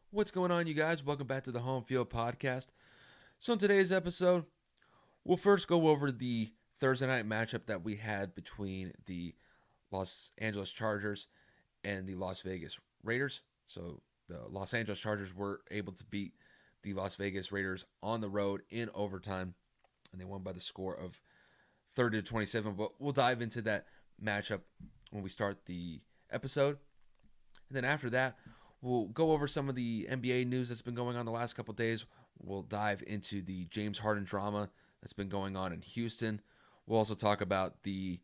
What's going on, you guys? Welcome back to the Home Field Podcast. So, in today's episode, we'll first go over the Thursday night matchup that we had between the Los Angeles Chargers and the Las Vegas Raiders. So, the Los Angeles Chargers were able to beat the Las Vegas Raiders on the road in overtime, and they won by the score of 30-27. But we'll dive into that matchup when we start the episode. And then after that, we'll go over some of the NBA news that's been going on the last couple of days. We'll dive into the James Harden drama that's been going on in Houston. We'll also talk about the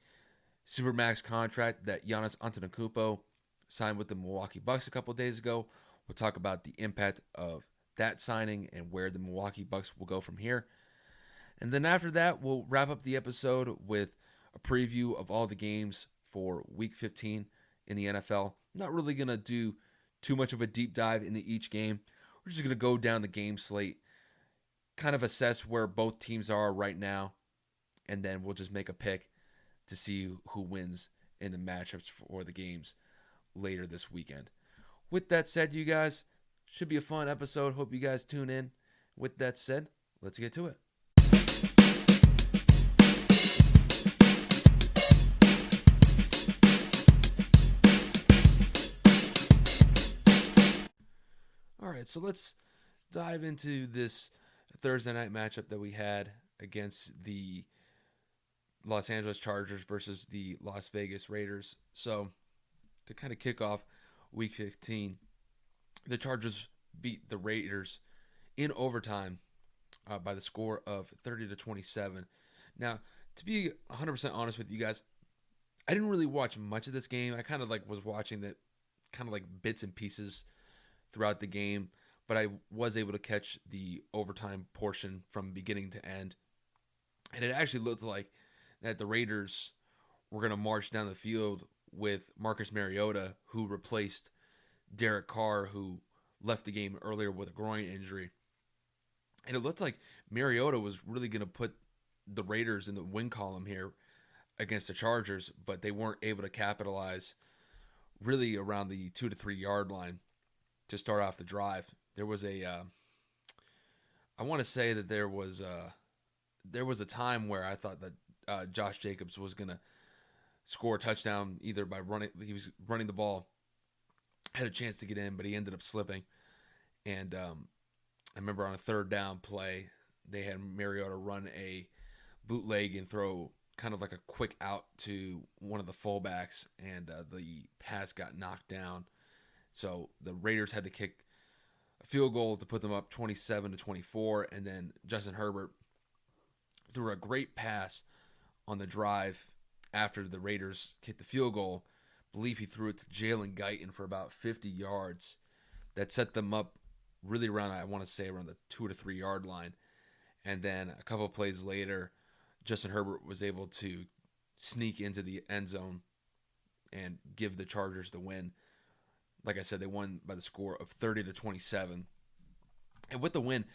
Supermax contract that Giannis Antetokounmpo signed with the Milwaukee Bucks a couple of days ago. We'll talk about the impact of that signing and where the Milwaukee Bucks will go from here. And then after that, we'll wrap up the episode with a preview of all the games for Week 15 in the NFL. Not really going to do too much of a deep dive into each game. We're just going to go down the game slate, kind of assess where both teams are right now, and then we'll just make a pick to see who wins in the matchups for the games later this weekend. With that said, you guys, should be a fun episode. Hope you guys tune in. With that said, let's get to it. All right, so let's dive into this Thursday night matchup that we had against the Los Angeles Chargers versus the Las Vegas Raiders. So, to kind of kick off Week 15, the Chargers beat the Raiders in overtime by the score of 30-27. Now, to be 100% honest with you guys, I didn't really watch much of this game. I kind of was watching the kind of bits and pieces throughout the game, but I was able to catch the overtime portion from beginning to end. And it actually looked like that the Raiders were going to march down the field with Marcus Mariota, who replaced Derek Carr, who left the game earlier with a groin injury. And it looked like Mariota was really going to put the Raiders in the win column here against the Chargers, but they weren't able to capitalize really around the 2 to 3 yard line to start off the drive. There was I want to say that there was a time where I thought that Josh Jacobs was going to score a touchdown either by he was running the ball, had a chance to get in, but he ended up slipping. And I remember on a third down play, they had Mariota run a bootleg and throw kind of like a quick out to one of the fullbacks, and the pass got knocked down. So the Raiders had to kick a field goal to put them up 27-24, and then Justin Herbert threw a great pass on the drive after the Raiders kicked the field goal. I believe he threw it to Jalen Guyton for about 50 yards. That set them up really around, I want to say, around the 2 to 3 yard line. And then a couple of plays later, Justin Herbert was able to sneak into the end zone and give the Chargers the win. Like I said, they won by the score of 30-27. And with the win,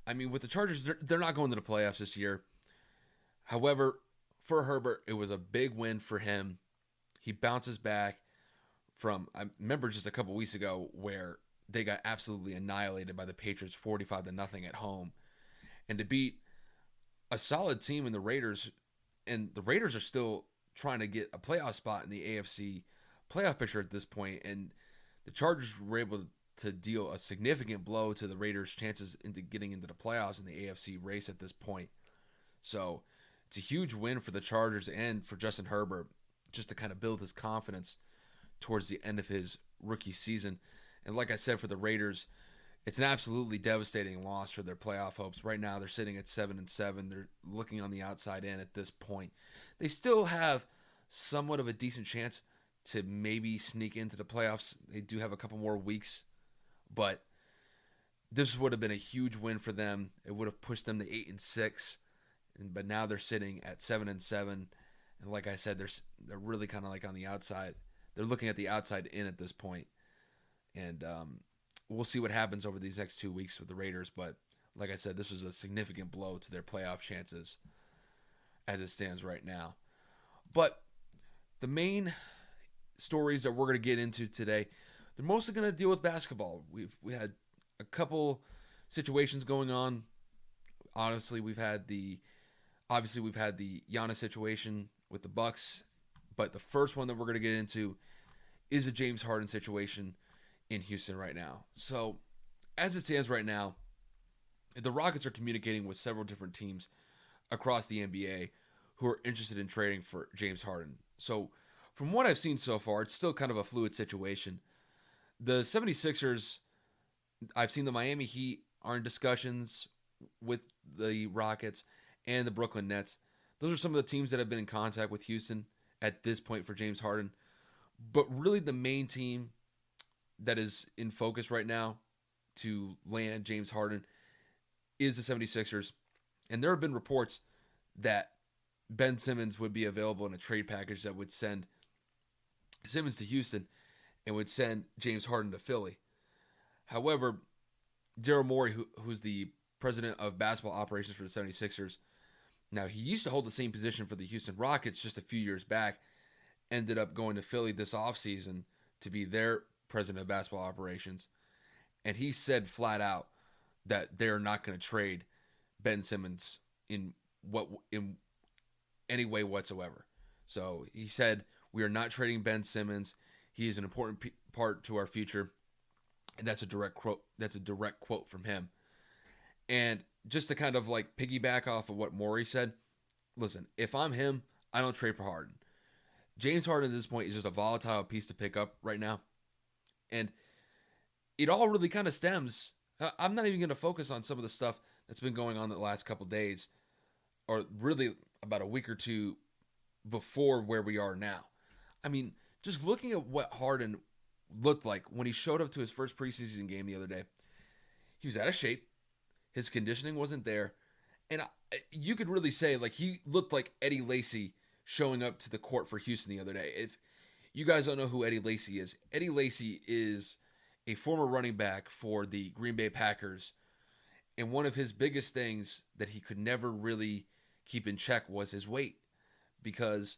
I mean, with the Chargers, they're not going to the playoffs this year. However, for Herbert, it was a big win for him. He bounces back from, I remember just a couple weeks ago where they got absolutely annihilated by the Patriots 45-0 at home. And to beat a solid team in the Raiders, and the Raiders are still trying to get a playoff spot in the AFC playoff picture at this point, and the Chargers were able to deal a significant blow to the Raiders' chances into getting into the playoffs in the AFC race at this point. So it's a huge win for the Chargers and for Justin Herbert just to kind of build his confidence towards the end of his rookie season. And like I said, for the Raiders, it's an absolutely devastating loss for their playoff hopes. Right now, they're sitting at 7-7. They're looking on the outside in at this point. They still have somewhat of a decent chance to maybe sneak into the playoffs. They do have a couple more weeks, but this would have been a huge win for them. It would have pushed them to 8-6, but now they're sitting at 7-7. And like I said, they're really kind of like on the outside. They're looking at the outside in at this point. And we'll see what happens over these next 2 weeks with the Raiders. But like I said, this was a significant blow to their playoff chances as it stands right now. But the main stories that we're going to get into today, they're mostly going to deal with basketball. We had a couple situations going on. Honestly, we've had the Giannis situation with the Bucks, but the first one that we're going to get into is a James Harden situation in Houston right now. So, as it stands right now, the Rockets are communicating with several different teams across the NBA who are interested in trading for James Harden. So, from what I've seen so far, it's still kind of a fluid situation. The 76ers, I've seen the Miami Heat are in discussions with the Rockets and the Brooklyn Nets. Those are some of the teams that have been in contact with Houston at this point for James Harden. But really, the main team that is in focus right now to land James Harden is the 76ers. And there have been reports that Ben Simmons would be available in a trade package that would send Simmons to Houston and would send James Harden to Philly. However, Daryl Morey, who's the president of basketball operations for the 76ers, now he used to hold the same position for the Houston Rockets just a few years back, ended up going to Philly this offseason to be their president of basketball operations. And he said flat out that they're not going to trade Ben Simmons in any way whatsoever. So he said, we are not trading Ben Simmons. He is an important part to our future. And that's a direct quote. That's a direct quote from him. And just to kind of like piggyback off of what Morey said, listen, if I'm him, I don't trade for Harden. James Harden at this point is just a volatile piece to pick up right now. And it all really kind of stems. I'm not even going to focus on some of the stuff that's been going on the last couple days, or really about a week or two before where we are now. I mean, just looking at what Harden looked like when he showed up to his first preseason game the other day, he was out of shape. His conditioning wasn't there. And you could really say, like, he looked like Eddie Lacy showing up to the court for Houston the other day. If you guys don't know who Eddie Lacy is a former running back for the Green Bay Packers. And one of his biggest things that he could never really keep in check was his weight. Because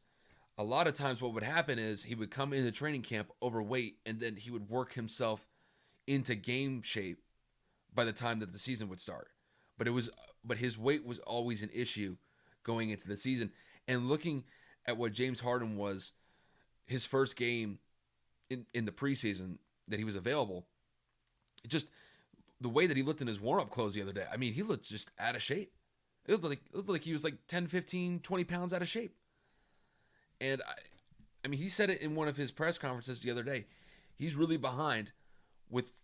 a lot of times what would happen is he would come into training camp overweight, and then he would work himself into game shape by the time that the season would start. But his weight was always an issue going into the season. And looking at what James Harden was, his first game in the preseason that he was available, just the way that he looked in his warm-up clothes the other day, I mean, he looked just out of shape. It looked like he was like 10, 15, 20 pounds out of shape. And I mean, he said it in one of his press conferences the other day. He's really behind with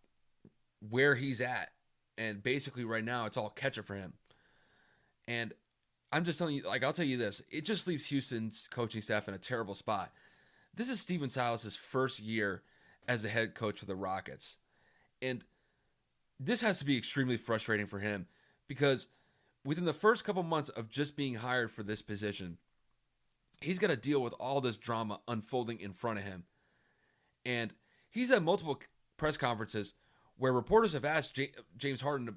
where he's at. And basically right now it's all catch-up for him. And I'm just telling you, like, I'll tell you this. It just leaves Houston's coaching staff in a terrible spot. This is Stephen Silas' first year as the head coach for the Rockets. And this has to be extremely frustrating for him because within the first couple months of just being hired for this position, he's got to deal with all this drama unfolding in front of him. And he's had multiple press conferences where reporters have asked James Harden,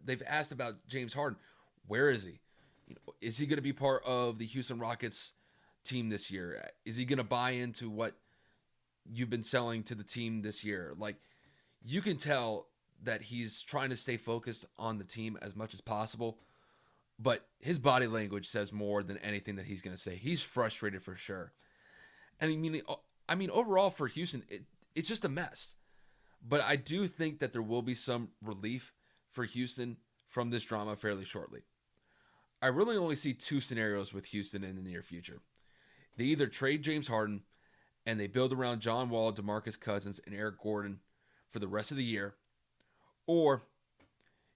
they've asked about James Harden. Where is he? Is he going to be part of the Houston Rockets team this year? Is he going to buy into what you've been selling to the team this year? Like, you can tell that he's trying to stay focused on the team as much as possible, but his body language says more than anything that he's going to say. He's frustrated for sure. And I mean, overall for Houston, it's just a mess. But I do think that there will be some relief for Houston from this drama fairly shortly. I really only see two scenarios with Houston in the near future. They either trade James Harden and they build around John Wall, DeMarcus Cousins, and Eric Gordon for the rest of the year, or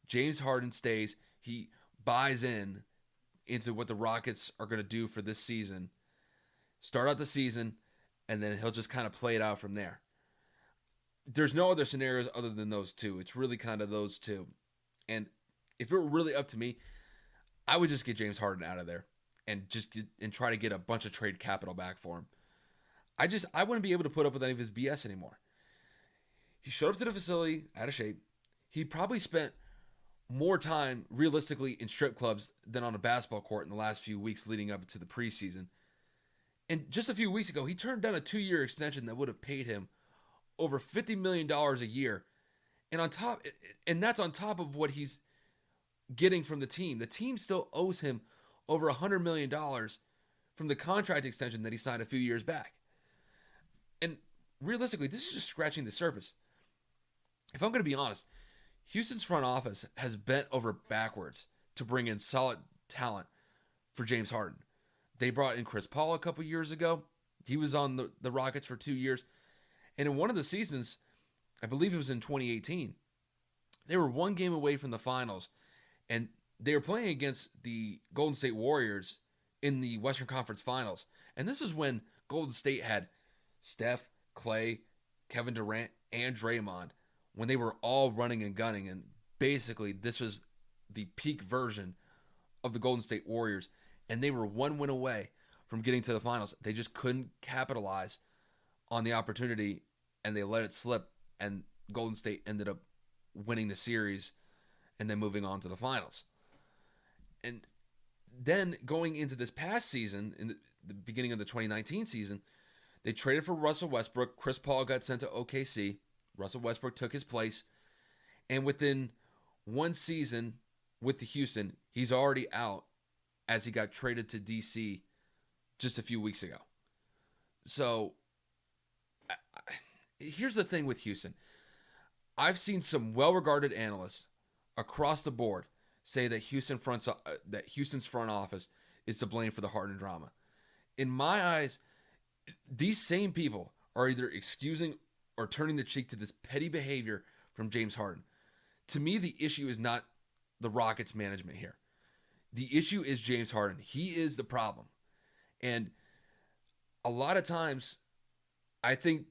James Harden stays, he buys into what the Rockets are going to do for this season, start out the season, and then he'll just kind of play it out from there. There's no other scenarios other than those two. It's really kind of those two. And if it were really up to me, I would just get James Harden out of there and try to get a bunch of trade capital back for him. I wouldn't be able to put up with any of his BS anymore. He showed up to the facility out of shape. He probably spent more time realistically in strip clubs than on a basketball court in the last few weeks leading up to the preseason. And just a few weeks ago, he turned down a 2-year extension that would have paid him over $50 million a year And on top, and that's on top of what he's getting from the team. The team still owes him over $100 million from the contract extension that he signed a few years back. And realistically, this is just scratching the surface. If I'm going to be honest, Houston's front office has bent over backwards to bring in solid talent for James Harden. They brought in Chris Paul a couple years ago. He was on the Rockets for 2 years. And in one of the seasons, I believe it was in 2018, they were one game away from the finals. And they were playing against the Golden State Warriors in the Western Conference Finals. And this is when Golden State had Steph, Clay, Kevin Durant, and Draymond, when they were all running and gunning. And basically, this was the peak version of the Golden State Warriors. And they were one win away from getting to the finals. They just couldn't capitalize on the opportunity, and they let it slip. And Golden State ended up winning the series and then moving on to the finals. And then going into this past season, in the beginning of the 2019 season, they traded for Russell Westbrook. Chris Paul got sent to OKC. Russell Westbrook took his place. And within one season with the Houston, he's already out as he got traded to DC just a few weeks ago. So here's the thing with Houston. I've seen some well-regarded analysts across the board say that Houston's front office is to blame for the Harden drama. In my eyes, these same people are either excusing or turning the cheek to this petty behavior from James Harden. To me, the issue is not the Rockets management here. The issue is James Harden. He is the problem. And a lot of times, I think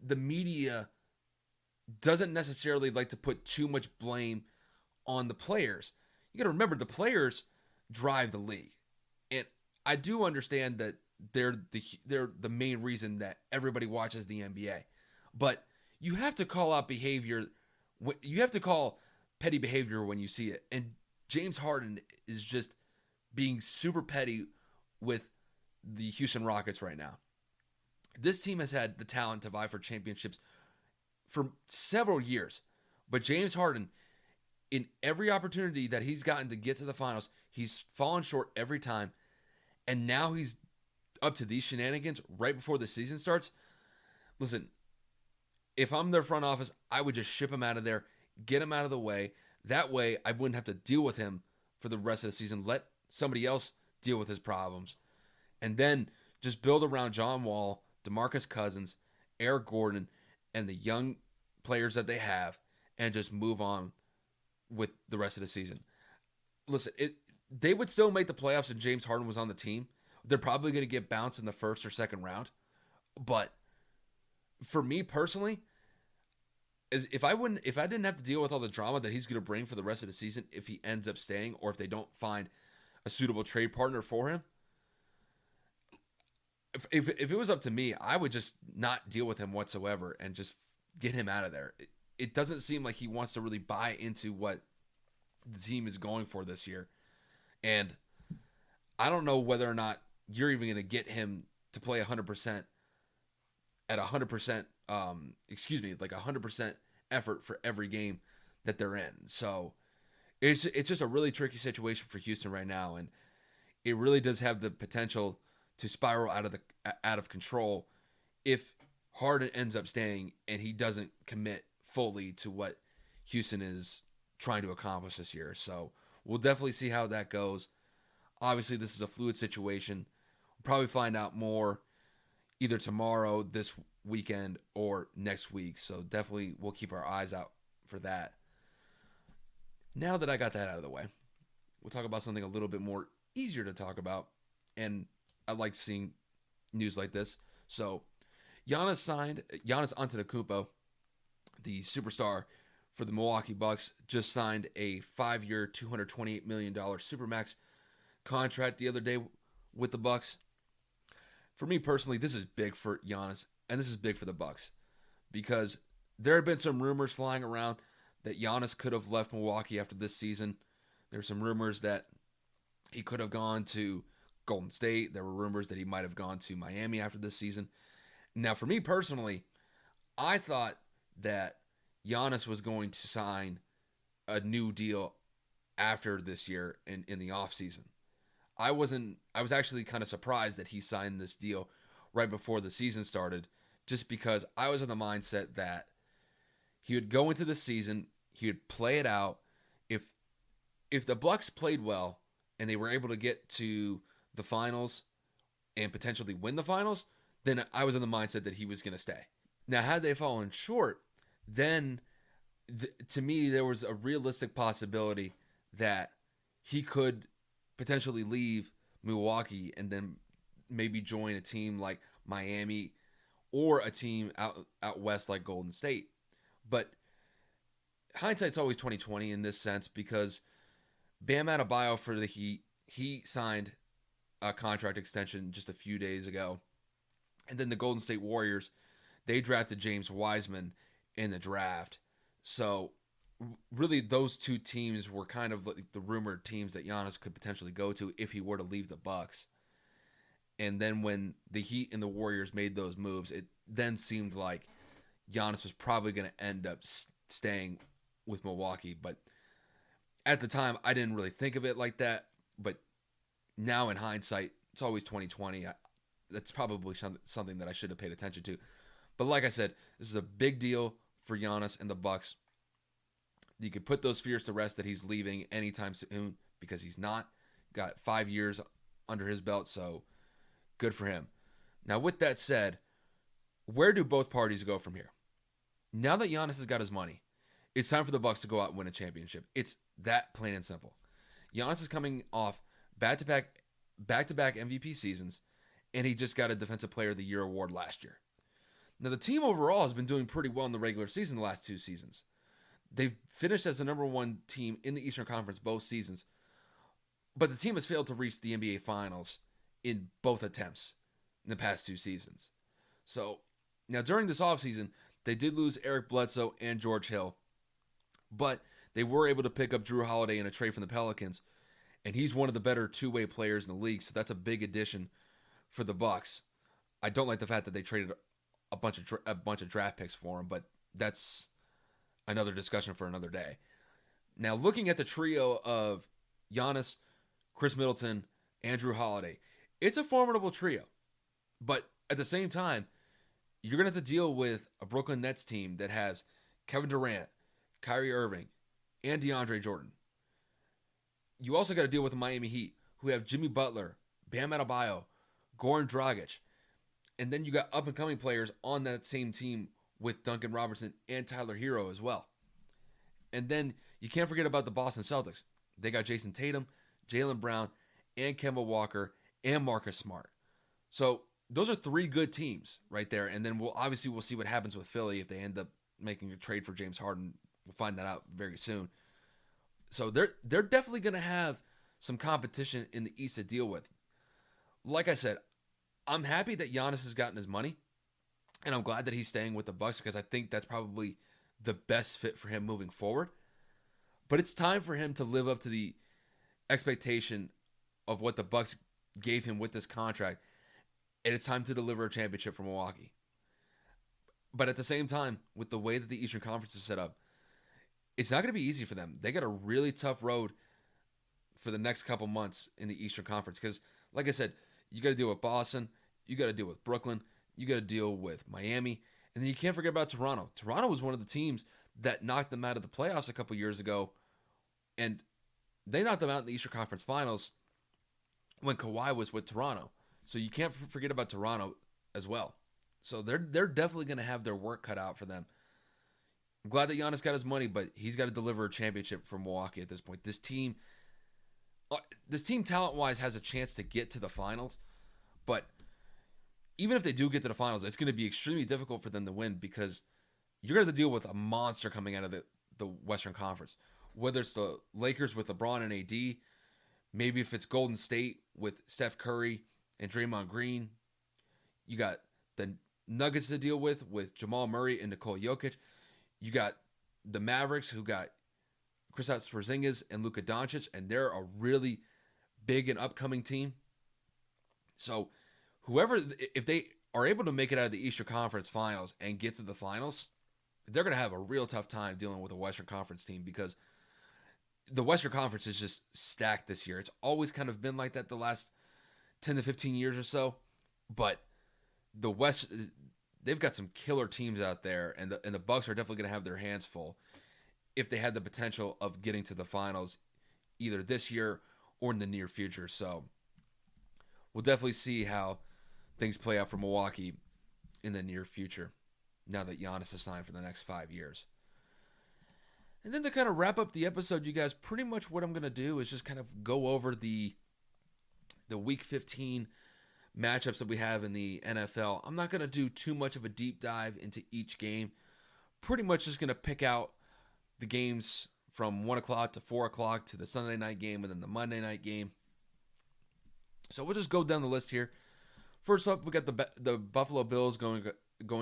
the media doesn't necessarily like to put too much blame on the players. You got to remember, the players drive the league. And I do understand that they're the main reason that everybody watches the NBA. But you have to call out behavior. You have to call petty behavior when you see it. And James Harden is just being super petty with the Houston Rockets right now. This team has had the talent to vie for championships for several years. But James Harden, in every opportunity that he's gotten to get to the finals, he's fallen short every time. And now he's up to these shenanigans right before the season starts. Listen, if I'm their front office, I would just ship him out of there, get him out of the way. That way, I wouldn't have to deal with him for the rest of the season. Let somebody else deal with his problems. And then just build around John Wall, DeMarcus Cousins, Eric Gordon, and the young players that they have, and just move on with the rest of the season. Listen, they would still make the playoffs if James Harden was on the team. They're probably going to get bounced in the first or second round. But for me personally, if I didn't have to deal with all the drama that he's going to bring for the rest of the season if he ends up staying, or if they don't find a suitable trade partner for him, if it was up to me, I would just not deal with him whatsoever and just get him out of there. It doesn't seem like he wants to really buy into what the team is going for this year. And I don't know whether or not you're even going to get him to play 100% at 100%, like 100% effort for every game that they're in. So it's just a really tricky situation for Houston right now. And it really does have the potential to spiral out of control if Harden ends up staying and he doesn't commit fully to what Houston is trying to accomplish this year. So we'll definitely see how that goes. Obviously, this is a fluid situation. We'll probably find out more either tomorrow, this weekend, or next week. So definitely we'll keep our eyes out for that. Now that I got that out of the way, we'll talk about something a little bit more easier to talk about. And I like seeing news like this. So Giannis Antetokounmpo, the superstar for the Milwaukee Bucks, just signed a 5-year, $228 million Supermax contract the other day with the Bucks. For me personally, this is big for Giannis, and this is big for the Bucks, because there have been some rumors flying around that Giannis could have left Milwaukee after this season. There were some rumors that he could have gone to Golden State. There were rumors that he might have gone to Miami after this season. Now, for me personally, I thought that Giannis was going to sign a new deal after this year in the offseason. I was actually kind of surprised that he signed this deal right before the season started, just because I was in the mindset that he would go into the season, he would play it out. If the Bucks played well and they were able to get to the finals and potentially win the finals, then I was in the mindset that he was going to stay. Now, had they fallen short, then to me there was a realistic possibility that he could potentially leave Milwaukee and then maybe join a team like Miami or a team out west like Golden State. But hindsight's always 20/20 in this sense, because Bam Adebayo for the Heat, he signed a contract extension just a few days ago. And then the Golden State Warriors, they drafted James Wiseman in the draft. So really those two teams were kind of like the rumored teams that Giannis could potentially go to if he were to leave the Bucks. And then when the Heat and the Warriors made those moves, it then seemed like Giannis was probably going to end up staying with Milwaukee. But at the time, I didn't really think of it like that. But now in hindsight, it's always 20/20. That's probably something that I should have paid attention to. But like I said, this is a big deal for Giannis and the Bucks. You could put those fears to rest that he's leaving anytime soon, because he's not. Got 5 years under his belt, so good for him. Now, with that said, where do both parties go from here? Now that Giannis has got his money, it's time for the Bucks to go out and win a championship. It's that plain and simple. Giannis is coming off back-to-back MVP seasons, and he just got a Defensive Player of the Year award last year. Now, the team overall has been doing pretty well in the regular season the last 2 seasons. They've finished as the number 1 team in the Eastern Conference both seasons, but the team has failed to reach the NBA Finals in both attempts in the past 2 seasons. So, now during this offseason, they did lose Eric Bledsoe and George Hill, but they were able to pick up Drew Holiday in a trade from the Pelicans, and he's one of the better two-way players in the league, so that's a big addition for the Bucks. I don't like the fact that they traded a bunch of draft picks for him, but that's another discussion for another day. Now, looking at the trio of Giannis, Chris Middleton, and Drew Holiday, it's a formidable trio. But at the same time, you're going to have to deal with a Brooklyn Nets team that has Kevin Durant, Kyrie Irving, and DeAndre Jordan. You also got to deal with the Miami Heat, who have Jimmy Butler, Bam Adebayo, Goran Dragic, and then you got up-and-coming players on that same team with Duncan Robinson and Tyler Hero as well. And then you can't forget about the Boston Celtics. They got Jason Tatum, Jaylen Brown, and Kemba Walker, and Marcus Smart. So those are 3 good teams right there. And then we'll see what happens with Philly if they end up making a trade for James Harden. We'll find that out very soon. So they're definitely going to have some competition in the East to deal with. Like I said, I'm happy that Giannis has gotten his money, and I'm glad that he's staying with the Bucks, because I think that's probably the best fit for him moving forward. But it's time for him to live up to the expectation of what the Bucks gave him with this contract, and it's time to deliver a championship for Milwaukee. But at the same time, with the way that the Eastern Conference is set up, it's not going to be easy for them. They got a really tough road for the next couple months in the Eastern Conference, because, like I said, you got to deal with Boston, you got to deal with Brooklyn, you got to deal with Miami, and then you can't forget about Toronto. Toronto was one of the teams that knocked them out of the playoffs a couple years ago, and they knocked them out in the Eastern Conference Finals when Kawhi was with Toronto. So you can't forget about Toronto as well. So they're definitely going to have their work cut out for them. I'm glad that Giannis got his money, but he's got to deliver a championship for Milwaukee at this point. This team talent-wise has a chance to get to the finals, but even if they do get to the finals, it's going to be extremely difficult for them to win, because you're going to have to deal with a monster coming out of the Western Conference. Whether it's the Lakers with LeBron and AD, maybe if it's Golden State with Steph Curry and Draymond Green, you got the Nuggets to deal with Jamal Murray and Nikola Jokic. You got the Mavericks, who got Kristaps Porzingis and Luka Doncic, and they're a really big and upcoming team. So if they are able to make it out of the Eastern Conference Finals and get to the finals, they're going to have a real tough time dealing with a Western Conference team because the Western Conference is just stacked this year. It's always kind of been like that the last 10 to 15 years or so. But the West, they've got some killer teams out there, and the Bucks are definitely going to have their hands full if they had the potential of getting to the finals either this year or in the near future. So we'll definitely see how things play out for Milwaukee in the near future now that Giannis is signed for the next 5 years. And then to kind of wrap up the episode, you guys, pretty much what I'm going to do is just kind of go over the Week 15 matchups that we have in the NFL. I'm not going to do too much of a deep dive into each game. Pretty much just going to pick out the games from 1 o'clock to 4 o'clock to the Sunday night game and then the Monday night game. So we'll just go down the list here. First up, we got the Buffalo Bills going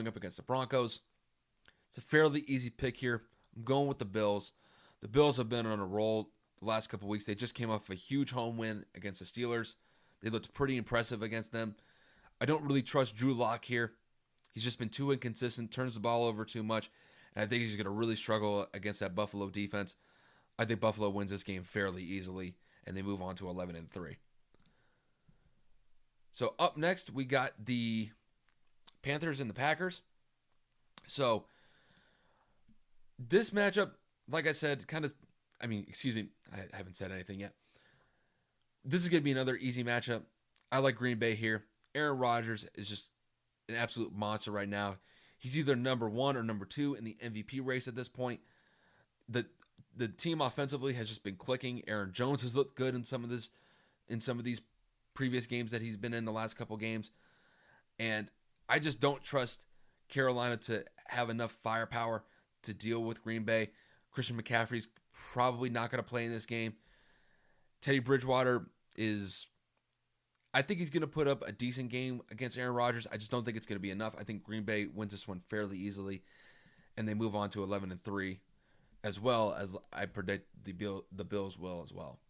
up against the Broncos. It's a fairly easy pick here. I'm going with the Bills. The Bills have been on a roll the last couple weeks. They just came off a huge home win against the Steelers. They looked pretty impressive against them. I don't really trust Drew Lock here. He's just been too inconsistent, turns the ball over too much, and I think he's going to really struggle against that Buffalo defense. I think Buffalo wins this game fairly easily, and they move on to 11-3. So up next, we got the Panthers and the Packers. So this matchup, like I said, I haven't said anything yet. This is going to be another easy matchup. I like Green Bay here. Aaron Rodgers is just an absolute monster right now. He's either number 1 or number 2 in the MVP race at this point. The team offensively has just been clicking. Aaron Jones has looked good in some of these previous games that he's been in the last couple games. And I just don't trust Carolina to have enough firepower to deal with Green Bay. Christian McCaffrey's probably not going to play in this game. Teddy Bridgewater I think he's going to put up a decent game against Aaron Rodgers. I just don't think it's going to be enough. I think Green Bay wins this one fairly easily, and they move on to 11-3, as well as I predict the Bills will as well.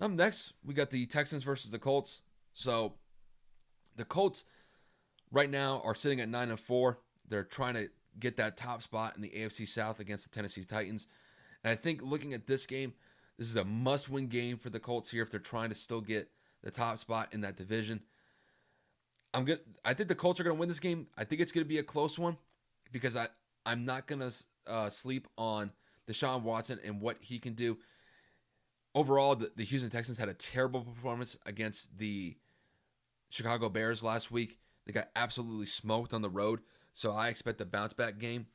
Next, we got the Texans versus the Colts. So the Colts right now are sitting at 9-4. They're trying to get that top spot in the AFC South against the Tennessee Titans. And I think looking at this game, this is a must-win game for the Colts here if they're trying to still get the top spot in that division. I think the Colts are going to win this game. I think it's going to be a close one because I'm not going to sleep on Deshaun Watson and what he can do. Overall, the Houston Texans had a terrible performance against the Chicago Bears last week. They got absolutely smoked on the road. So I expect a bounce-back game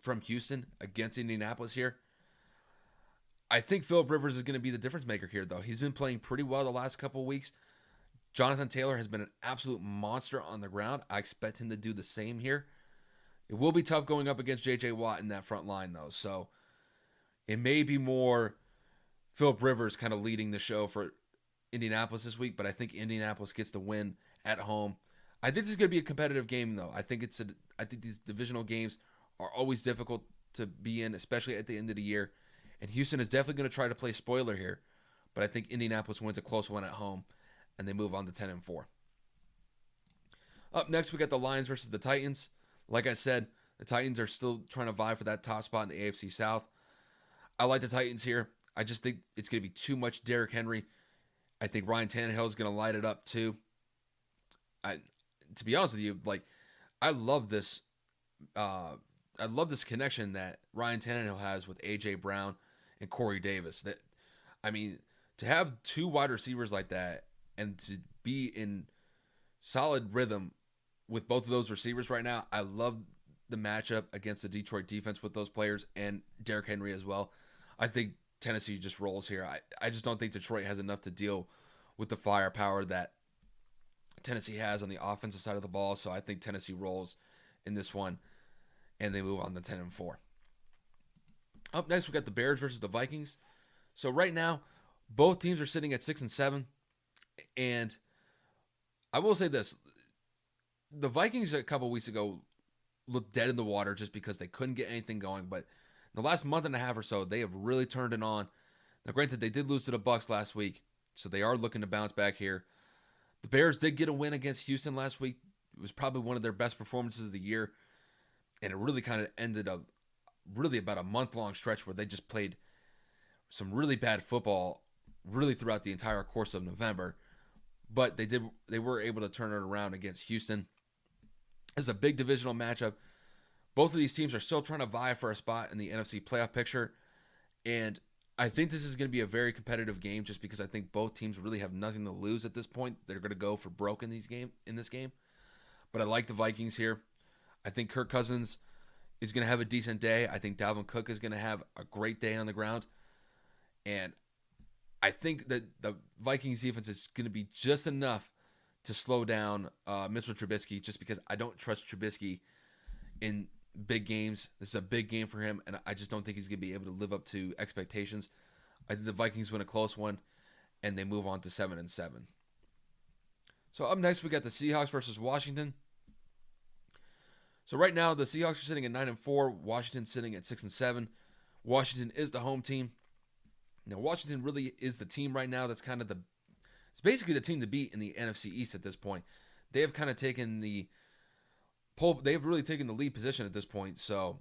from Houston against Indianapolis here. I think Phillip Rivers is going to be the difference maker here, though. He's been playing pretty well the last couple of weeks. Jonathan Taylor has been an absolute monster on the ground. I expect him to do the same here. It will be tough going up against J.J. Watt in that front line, though. So it may be more Phillip Rivers kind of leading the show for Indianapolis this week, but I think Indianapolis gets the win at home. I think this is going to be a competitive game, though. I think these divisional games are always difficult to be in, especially at the end of the year. And Houston is definitely going to try to play spoiler here, but I think Indianapolis wins a close one at home, and they move on to 10-4. Up next, we got the Lions versus the Titans. Like I said, the Titans are still trying to vie for that top spot in the AFC South. I like the Titans here. I just think it's going to be too much Derrick Henry. I think Ryan Tannehill is going to light it up too. To be honest with you, I love this. I love this connection that Ryan Tannehill has with A.J. Brown and Corey Davis. To have two wide receivers like that and to be in solid rhythm with both of those receivers right now, I love the matchup against the Detroit defense with those players and Derrick Henry as well. I think Tennessee just rolls here. I just don't think Detroit has enough to deal with the firepower that Tennessee has on the offensive side of the ball, so I think Tennessee rolls in this one, and they move on to 10-4. Up next, we got the Bears versus the Vikings. So right now, both teams are sitting at 6-7, and I will say this: the Vikings a couple weeks ago looked dead in the water just because they couldn't get anything going. But in the last month and a half or so, they have really turned it on. Now, granted, they did lose to the Bucks last week, so they are looking to bounce back here. The Bears did get a win against Houston last week. It was probably one of their best performances of the year. And it really kind of ended up really about a month-long stretch where they just played some really bad football really throughout the entire course of November. But they were able to turn it around against Houston. It's a big divisional matchup. Both of these teams are still trying to vie for a spot in the NFC playoff picture. And I think this is going to be a very competitive game just because I think both teams really have nothing to lose at this point. They're going to go for broke in this game. But I like the Vikings here. I think Kirk Cousins is going to have a decent day. I think Dalvin Cook is going to have a great day on the ground. And I think that the Vikings defense is going to be just enough to slow down Mitchell Trubisky just because I don't trust Trubisky in big games. This is a big game for him, and I just don't think he's going to be able to live up to expectations. I think the Vikings win a close one, and they move on to 7-7. So up next, we got the Seahawks versus Washington. So right now, the Seahawks are sitting at 9-4. Washington sitting at 6-7. Washington is the home team. Now, Washington really is the team right now that's kind of it's basically the team to beat in the NFC East at this point. They have kind of taken they've really taken the lead position at this point. So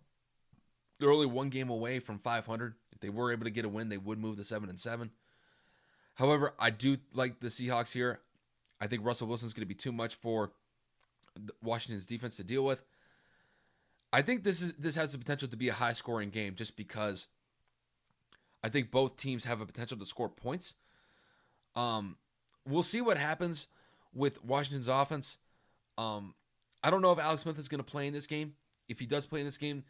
they're only one game away from 500. If they were able to get a win, they would move to 7-7. However, I do like the Seahawks here. I think Russell Wilson's going to be too much for Washington's defense to deal with. I think this has the potential to be a high-scoring game just because I think both teams have a potential to score points. We'll see what happens with Washington's offense. I don't know if Alex Smith is going to play in this game. If he does play in this game,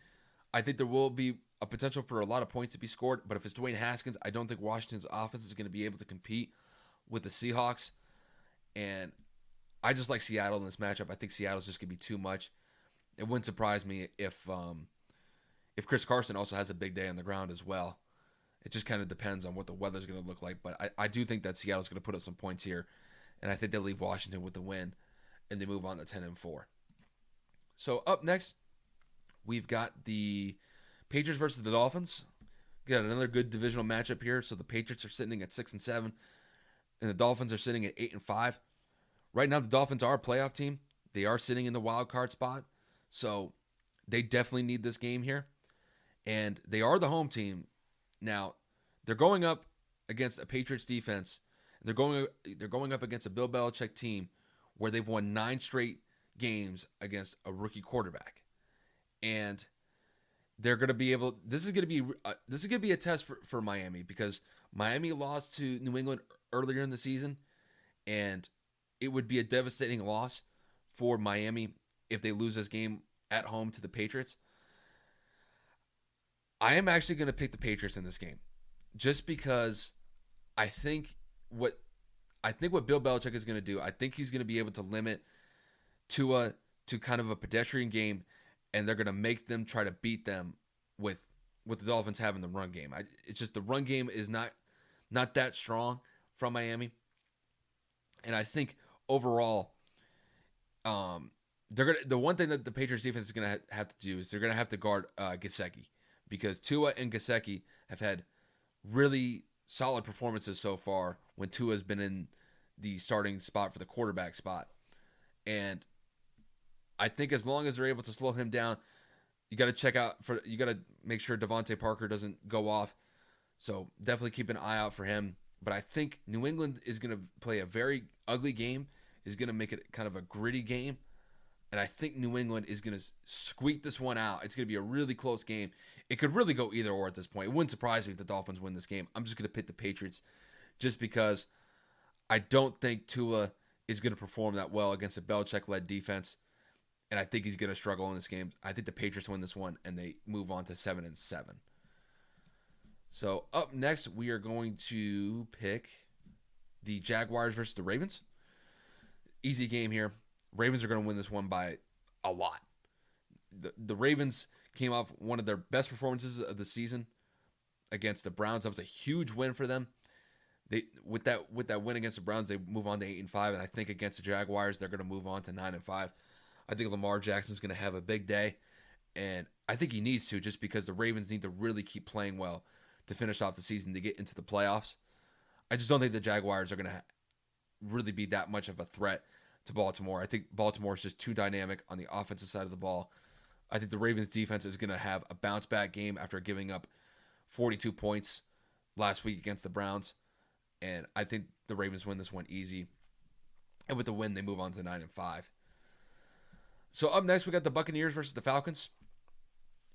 I think there will be a potential for a lot of points to be scored. But if it's Dwayne Haskins, I don't think Washington's offense is going to be able to compete with the Seahawks. And I just like Seattle in this matchup. I think Seattle's just going to be too much. It wouldn't surprise me if Chris Carson also has a big day on the ground as well. It just kind of depends on what the weather's going to look like. But I do think that Seattle's going to put up some points here. And I think they'll leave Washington with the win. And they move on to 10-4. So up next, we've got the Patriots versus the Dolphins. Got another good divisional matchup here. So the Patriots are sitting at 6-7. And the Dolphins are sitting at 8-5. Right now, the Dolphins are a playoff team. They are sitting in the wild card spot. So they definitely need this game here. And they are the home team. Now, they're going up against a Patriots defense. They're going up against a Bill Belichick team where they've won 9 straight games against a rookie quarterback. And they're going to be able this is going to be a test for Miami because Miami lost to New England earlier in the season, and it would be a devastating loss for Miami if they lose this game at home to the Patriots. I am actually going to pick the Patriots in this game just because I think what Bill Belichick is going to do, I think he's going to be able to limit Tua to kind of a pedestrian game, and they're going to make them try to beat them with what the Dolphins have in the run game. It's just the run game is not that strong from Miami, and I think overall, the one thing that the Patriots defense is going to have to do is they're going to have to guard Gesicki because Tua and Gesicki have had really solid performances so far when Tua has been in the starting spot for the quarterback spot. And I think as long as they're able to slow him down, you got to make sure Devontae Parker doesn't go off. So definitely keep an eye out for him. But I think New England is going to play a very ugly game, is going to make it kind of a gritty game. And I think New England is going to squeak this one out. It's going to be a really close game. It could really go either or at this point. It wouldn't surprise me if the Dolphins win this game. I'm just going to pick the Patriots just because I don't think Tua is going to perform that well against a Belichick-led defense. And I think he's going to struggle in this game. I think the Patriots win this one, and they move on to 7-7. So up next, we are going to pick the Jaguars versus the Ravens. Easy game here. Ravens are going to win this one by a lot. The Ravens came off one of their best performances of the season against the Browns. That was a huge win for them. With that win against the Browns, they move on to 8-5, and I think against the Jaguars, they're going to move on to 9-5. I think Lamar Jackson's going to have a big day, and I think he needs to just because the Ravens need to really keep playing well to finish off the season to get into the playoffs. I just don't think the Jaguars are going to really be that much of a threat to Baltimore. I think Baltimore is just too dynamic on the offensive side of the ball. I think the Ravens defense is going to have a bounce back game after giving up 42 points last week against the Browns. And I think the Ravens win this one easy. And with the win, they move on to 9-5. So up next, we got the Buccaneers versus the Falcons.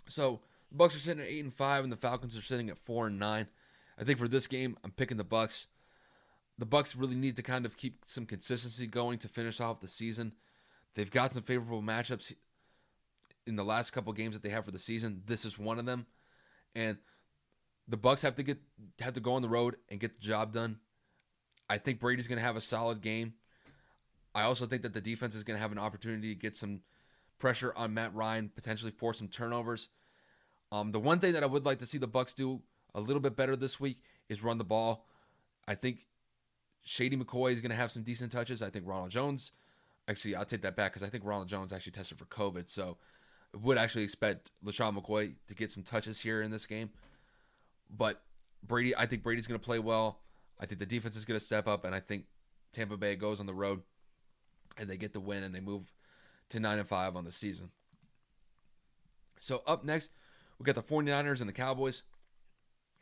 So the Bucks are sitting at 8-5, and the Falcons are sitting at 4-9. I think for this game, I'm picking the Bucks. The Bucks really need to kind of keep some consistency going to finish off the season. They've got some favorable matchups in the last couple games that they have for the season. This is one of them, and the Bucks have to go on the road and get the job done. I think Brady's going to have a solid game. I also think that the defense is going to have an opportunity to get some pressure on Matt Ryan, potentially force some turnovers. The one thing that I would like to see the Bucks do a little bit better this week is run the ball. I think Shady McCoy is going to have some decent touches. I think Ronald Jones, actually, I'll take that back because I think Ronald Jones actually tested for COVID. So I would actually expect LaShawn McCoy to get some touches here in this game. But I think Brady's going to play well. I think the defense is going to step up, and I think Tampa Bay goes on the road and they get the win and they move to 9-5 on the season. So up next, we got the 49ers and the Cowboys.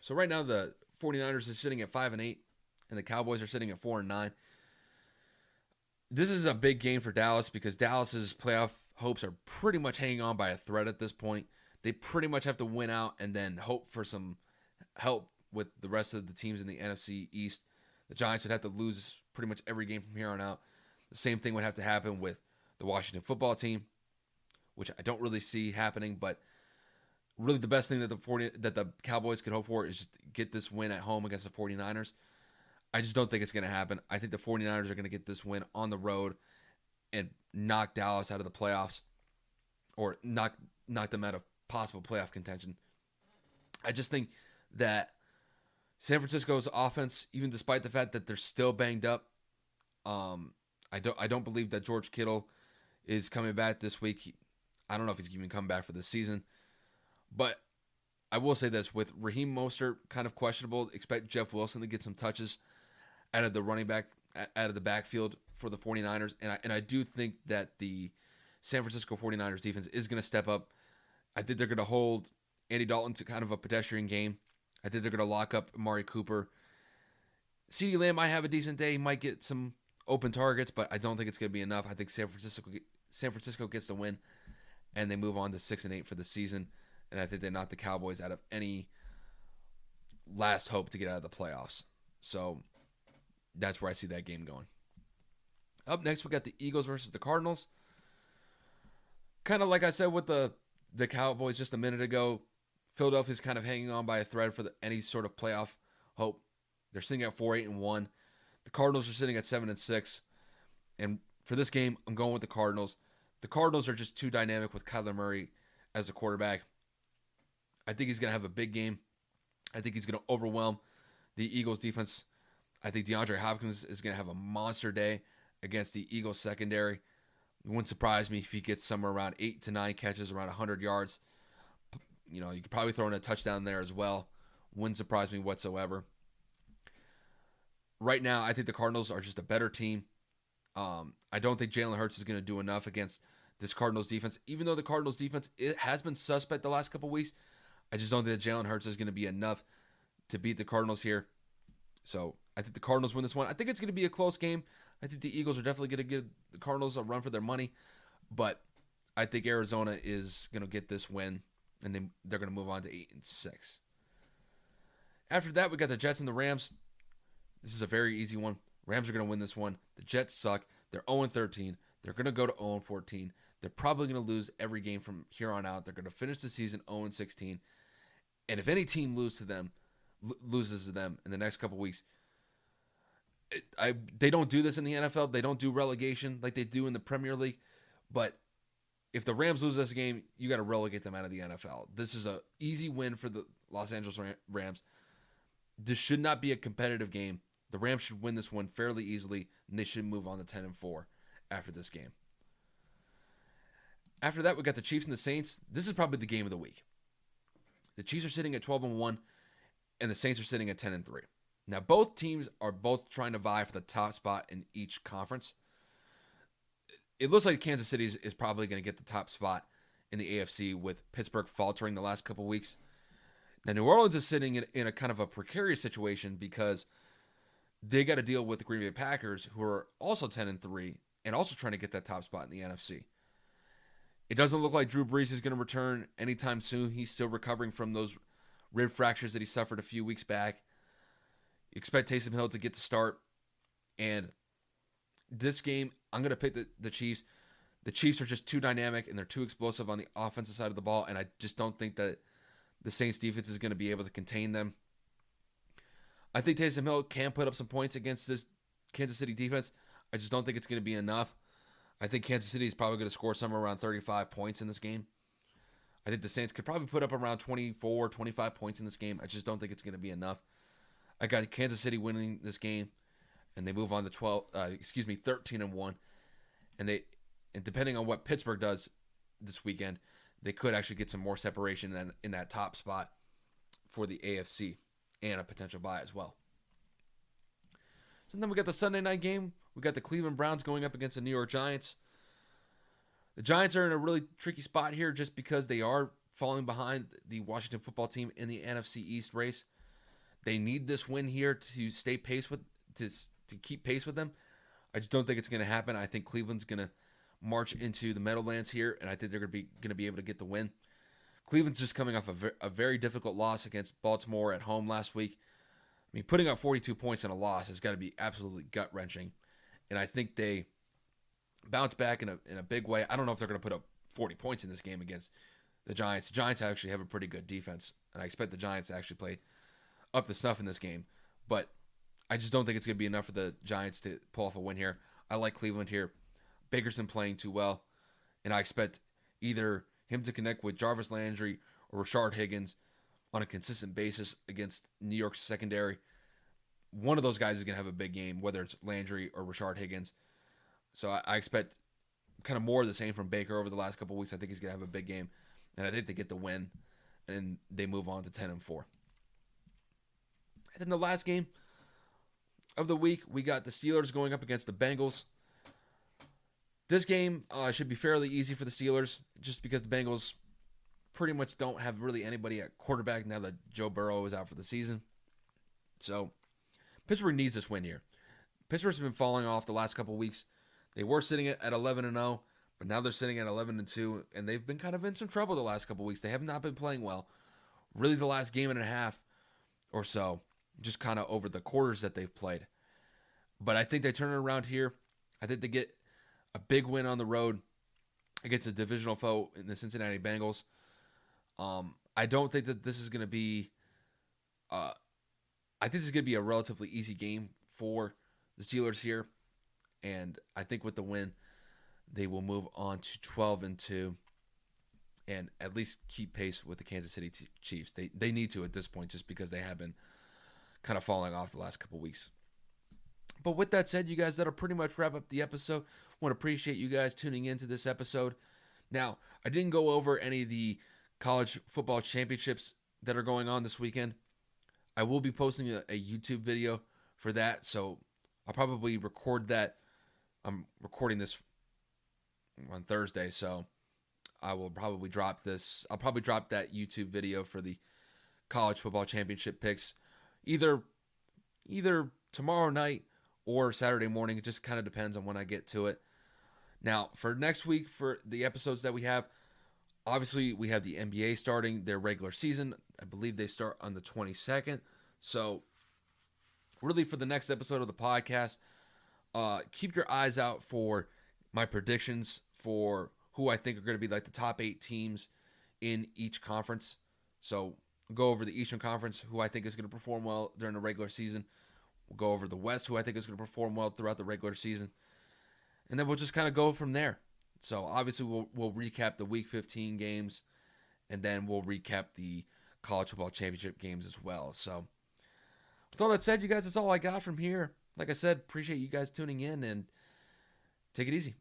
So right now the 49ers are sitting at 5-8 and the Cowboys are sitting at 4-9. This is a big game for Dallas because Dallas's playoff hopes are pretty much hanging on by a thread at this point. They pretty much have to win out and then hope for some help with the rest of the teams in the NFC East. The Giants would have to lose pretty much every game from here on out. The same thing would have to happen with the Washington football team, which I don't really see happening, but really the best thing that the Cowboys could hope for is just get this win at home against the 49ers. I just don't think it's going to happen. I think the 49ers are going to get this win on the road and knock Dallas out of the playoffs or knock them out of possible playoff contention. I just think that San Francisco's offense, even despite the fact that they're still banged up, I don't believe that George Kittle is coming back this week. I don't know if he's even coming back for this season. But I will say this, with Raheem Mostert kind of questionable, expect Jeff Wilson to get some touches out of the backfield for the 49ers. And I do think that the San Francisco 49ers defense is going to step up. I think they're going to hold Andy Dalton to kind of a pedestrian game. I think they're going to lock up Amari Cooper. CeeDee Lamb might have a decent day. He might get some open targets, but I don't think it's going to be enough. I think San Francisco gets the win, and they move on to 6-8 for the season. And I think they knock the Cowboys out of any last hope to get out of the playoffs. So that's where I see that game going. Up next, we got the Eagles versus the Cardinals. Kind of like I said with the Cowboys just a minute ago, Philadelphia's kind of hanging on by a thread for any sort of playoff hope. They're sitting at 4-8-1. The Cardinals are sitting at 7-6. And for this game, I'm going with the Cardinals. The Cardinals are just too dynamic with Kyler Murray as a quarterback. I think he's going to have a big game. I think he's going to overwhelm the Eagles defense. I think DeAndre Hopkins is going to have a monster day against the Eagles secondary. It wouldn't surprise me if he gets somewhere around 8 to 9 catches, around 100 yards. You know, you could probably throw in a touchdown there as well. Wouldn't surprise me whatsoever. Right now, I think the Cardinals are just a better team. I don't think Jalen Hurts is going to do enough against this Cardinals defense. Even though the Cardinals defense has been suspect the last couple weeks, I just don't think that Jalen Hurts is going to be enough to beat the Cardinals here. So I think the Cardinals win this one. I think it's going to be a close game. I think the Eagles are definitely going to give the Cardinals a run for their money. But I think Arizona is going to get this win, and they're going to move on to 8-6. After that, we got the Jets and the Rams. This is a very easy one. Rams are going to win this one. The Jets suck. They're 0-13. They're going to go to 0-14. They're probably going to lose every game from here on out. They're going to finish the season 0-16. And if any team loses to them in the next couple weeks, they don't do this in the NFL. They don't do relegation like they do in the Premier League. But if the Rams lose this game, you got to relegate them out of the NFL. This is an easy win for the Los Angeles Rams. This should not be a competitive game. The Rams should win this one fairly easily, and they should move on to 10-4 after this game. After that, we got the Chiefs and the Saints. This is probably the game of the week. The Chiefs are sitting at 12-1, and the Saints are sitting at 10-3. Now, both teams are trying to vie for the top spot in each conference. It looks like Kansas City is probably going to get the top spot in the AFC with Pittsburgh faltering the last couple weeks. Now, New Orleans is sitting in a kind of a precarious situation because they got to deal with the Green Bay Packers, who are also 10-3 and also trying to get that top spot in the NFC. It doesn't look like Drew Brees is going to return anytime soon. He's still recovering from those rib fractures that he suffered a few weeks back. You expect Taysom Hill to get the start. And this game, I'm going to pick the Chiefs. The Chiefs are just too dynamic and they're too explosive on the offensive side of the ball. And I just don't think that the Saints defense is going to be able to contain them. I think Taysom Hill can put up some points against this Kansas City defense. I just don't think it's going to be enough. I think Kansas City is probably going to score somewhere around 35 points in this game. I think the Saints could probably put up around 24, 25 points in this game. I just don't think it's going to be enough. I got Kansas City winning this game, and they move on to 13-1. And depending on what Pittsburgh does this weekend, they could actually get some more separation in that top spot for the AFC and a potential bye as well. So then we got the Sunday night game. We got the Cleveland Browns going up against the New York Giants. The Giants are in a really tricky spot here just because they are falling behind the Washington football team in the NFC East race. They need this win here to stay pace with to keep pace with them. I just don't think it's going to happen. I think Cleveland's going to march into the Meadowlands here, and I think they're going to be able to get the win. Cleveland's just coming off a very difficult loss against Baltimore at home last week. I mean, putting up 42 points in a loss has got to be absolutely gut-wrenching. And I think they bounce back in a big way. I don't know if they're going to put up 40 points in this game against the Giants. The Giants actually have a pretty good defense, and I expect the Giants to actually play up the snuff in this game. But I just don't think it's going to be enough for the Giants to pull off a win here. I like Cleveland here. Baker's been playing too well, and I expect either him to connect with Jarvis Landry or Rashard Higgins on a consistent basis against New York's secondary. One of those guys is going to have a big game, whether it's Landry or Rashard Higgins. So I expect kind of more of the same from Baker over the last couple of weeks. I think he's going to have a big game, and I think they get the win, and they move on to 10-4. And then the last game of the week, we got the Steelers going up against the Bengals. This game should be fairly easy for the Steelers just because the Bengals pretty much don't have really anybody at quarterback now that Joe Burrow is out for the season. So Pittsburgh needs this win here. Pittsburgh's been falling off the last couple of weeks. They were sitting at 11-0, but now they're sitting at 11-2, and they've been kind of in some trouble the last couple of weeks. They have not been playing well. Really the last game and a half or so, just kind of over the quarters that they've played. But I think they turn it around here. I think they get a big win on the road against a divisional foe in the Cincinnati Bengals. I don't think that this is going to be I think this is going to be a relatively easy game for the Steelers here. And I think with the win, they will move on to 12-2 and at least keep pace with the Kansas City Chiefs. They need to at this point just because they have been kind of falling off the last couple of weeks. But with that said, you guys, that'll pretty much wrap up the episode. I want to appreciate you guys tuning into this episode. Now, I didn't go over any of the college football championships that are going on this weekend. I will be posting a YouTube video for that, so I'll probably record that. I'm recording this on Thursday, so I will probably drop this. I'll probably drop that YouTube video for the college football championship picks either tomorrow night or Saturday morning. It just kind of depends on when I get to it. Now, for next week, for the episodes that we have, obviously we have the NBA starting their regular season. I believe they start on the 22nd. So, really for the next episode of the podcast, keep your eyes out for my predictions for who I think are going to be like the top 8 teams in each conference. So, we'll go over the Eastern Conference, who I think is going to perform well during the regular season. We'll go over the West, who I think is going to perform well throughout the regular season. And then we'll just kind of go from there. So, obviously, we'll recap the Week 15 games, and then we'll recap the college football championship games as well. So, with all that said, you guys, that's all I got from here. Like I said, appreciate you guys tuning in, and take it easy.